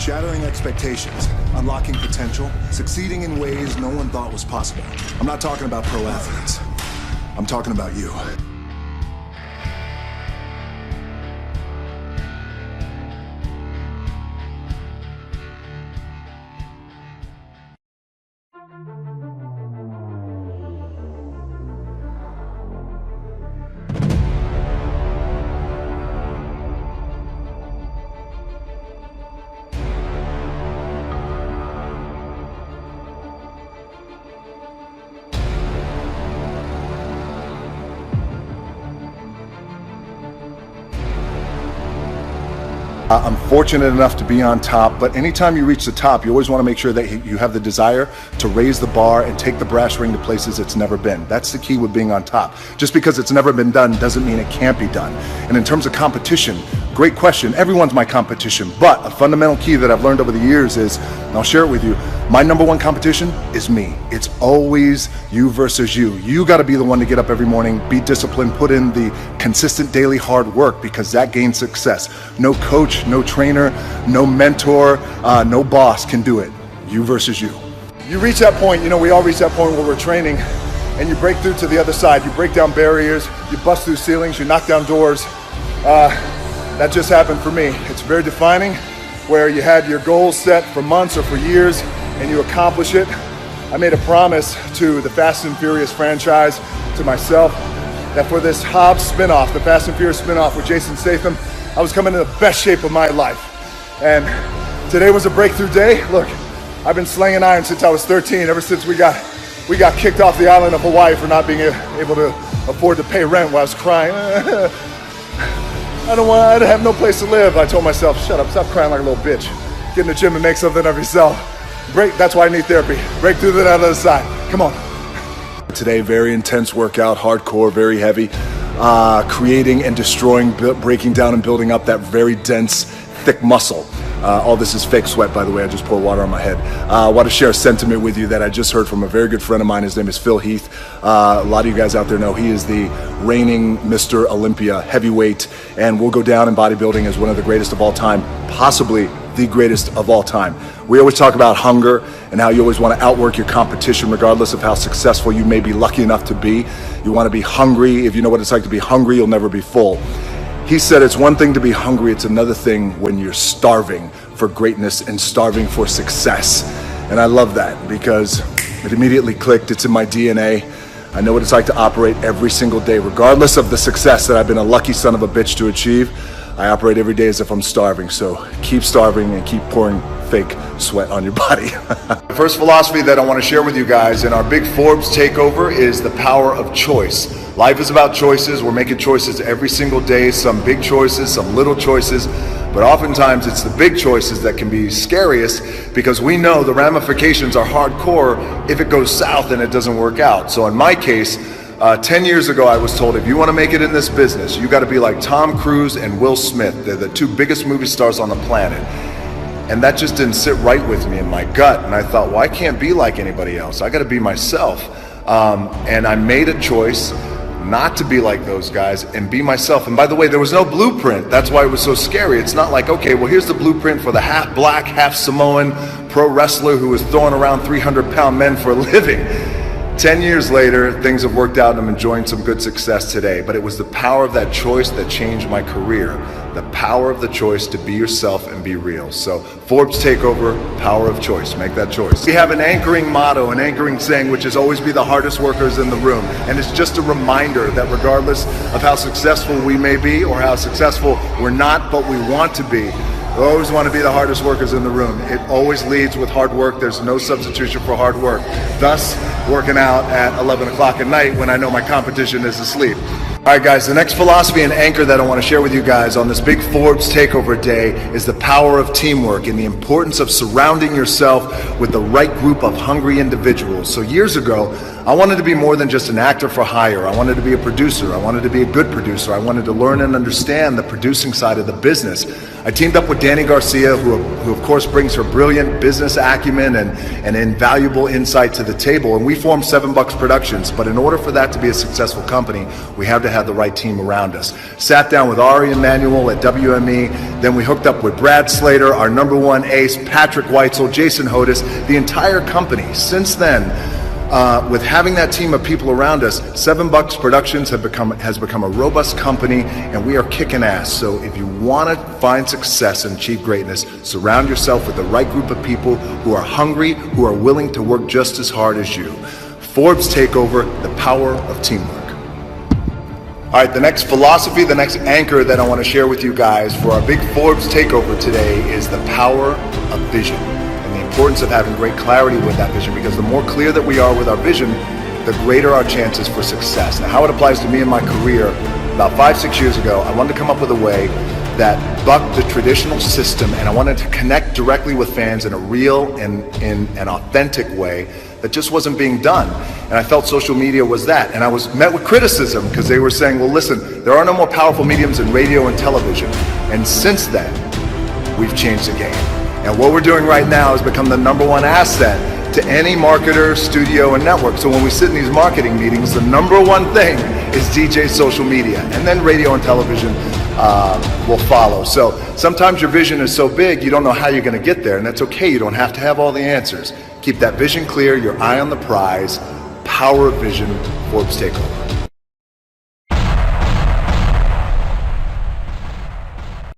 Shattering expectations, unlocking potential, succeeding in ways no one thought was possible. I'm not talking about pro athletes. I'm talking about you. I'm fortunate enough to be on top, but anytime you reach the top, you always want to make sure that you have the desire to raise the bar and take the brass ring to places it's never been. That's the key with being on top. Just because it's never been done doesn't mean it can't be done. And in terms of competition, great question. Everyone's my competition, but a fundamental key that I've learned over the years is, and I'll share it with you, my number one competition is me. It's always you versus you. You got to be the one to get up every morning, be disciplined, put in the consistent daily hard work, because that gains success. No coach, no trainer, no mentor, no boss can do it. You versus you. You reach that point, we all reach that point where we're training, and you break through to the other side. You break down barriers, you bust through ceilings, you knock down doors. That just happened for me. It's very defining, where you had your goals set for months or for years, and you accomplish it. I made a promise to the Fast and Furious franchise, to myself, that for this Hobbs spinoff, the Fast and Furious spinoff with Jason Statham, I was coming in the best shape of my life. And today was a breakthrough day. Look, I've been slinging iron since I was 13, ever since we got kicked off the island of Hawaii for not being able to afford to pay rent while I was crying. I have no place to live. I told myself, shut up, stop crying like a little bitch. Get in the gym and make something of yourself. That's why I need therapy. Break through to the other side. Come on. Today, very intense workout, hardcore, very heavy. Creating and destroying, breaking down and building up that very dense, thick muscle. All this is fake sweat, by the way. I just poured water on my head. I want to share a sentiment with you that I just heard from a very good friend of mine. His name is Phil Heath. A lot of you guys out there know he is the reigning Mr. Olympia heavyweight, and will go down in bodybuilding as one of the greatest of all time, possibly the greatest of all time. We always talk about hunger and how you always want to outwork your competition regardless of how successful you may be lucky enough to be. You want to be hungry. If you know what it's like to be hungry, you'll never be full. He said it's one thing to be hungry, it's another thing when you're starving for greatness and starving for success. And I love that because it immediately clicked. It's in my DNA. I know what it's like to operate every single day, regardless of the success that I've been a lucky son of a bitch to achieve. I operate every day as if I'm starving, so keep starving and keep pouring fake sweat on your body. The first philosophy that I want to share with you guys in our big Forbes takeover is the power of choice. Life is about choices. We're making choices every single day, some big choices, some little choices, but oftentimes it's the big choices that can be scariest, because we know the ramifications are hardcore if it goes south and it doesn't work out. So in my case, 10 years ago, I was told, if you want to make it in this business, you got to be like Tom Cruise and Will Smith. They're the two biggest movie stars on the planet. And that just didn't sit right with me in my gut. And I thought, well, I can't be like anybody else. I got to be myself. And I made a choice not to be like those guys and be myself. And by the way, there was no blueprint. That's why it was so scary. It's not like, okay, well, here's the blueprint for the half black, half Samoan pro wrestler who is throwing around 300-pound men for a living. 10 years later, things have worked out and I'm enjoying some good success today. But it was the power of that choice that changed my career. The power of the choice to be yourself and be real. So Forbes Takeover, power of choice. Make that choice. We have an anchoring motto, an anchoring saying, which is always be the hardest workers in the room. And it's just a reminder that regardless of how successful we may be or how successful we're not, but we want to be, we always want to be the hardest workers in the room. It always leads with hard work. There's no substitution for hard work. Thus, working out at 11 o'clock at night when I know my competition is asleep. All right, guys, the next philosophy and anchor that I want to share with you guys on this big Forbes Takeover Day is the power of teamwork and the importance of surrounding yourself with the right group of hungry individuals. So years ago, I wanted to be more than just an actor for hire. I wanted to be a producer. I wanted to be a good producer. I wanted to learn and understand the producing side of the business. I teamed up with Danny Garcia, who of course brings her brilliant business acumen and invaluable insight to the table. And we formed $7 Productions. But in order for that to be a successful company, we have to have the right team around us. Sat down with Ari Emanuel at WME. Then we hooked up with Brad Slater, our #1 ace, Patrick Weitzel, Jason Hodis, the entire company. Since then, with having that team of people around us, $7 Productions has become a robust company, and we are kicking ass. So if you want to find success and achieve greatness, surround yourself with the right group of people who are hungry, who are willing to work just as hard as you. Forbes Takeover, the power of teamwork. All right, the next philosophy, the next anchor that I want to share with you guys for our big Forbes Takeover today is the power of vision. The importance of having great clarity with that vision, because the more clear that we are with our vision, the greater our chances for success. Now, how it applies to me in my career, about 5-6 years ago, I wanted to come up with a way that bucked the traditional system, and I wanted to connect directly with fans in a real and in an authentic way that just wasn't being done. And I felt social media was that. And I was met with criticism because they were saying, well, listen, there are no more powerful mediums in radio and television. And since then, we've changed the game. And what we're doing right now is become the #1 asset to any marketer, studio, and network. So when we sit in these marketing meetings, the #1 thing is DJ social media, and then radio and television will follow. So sometimes your vision is so big, you don't know how you're gonna get there, and that's okay. You don't have to have all the answers. Keep that vision clear, your eye on the prize. Power of vision, Forbes Takeover.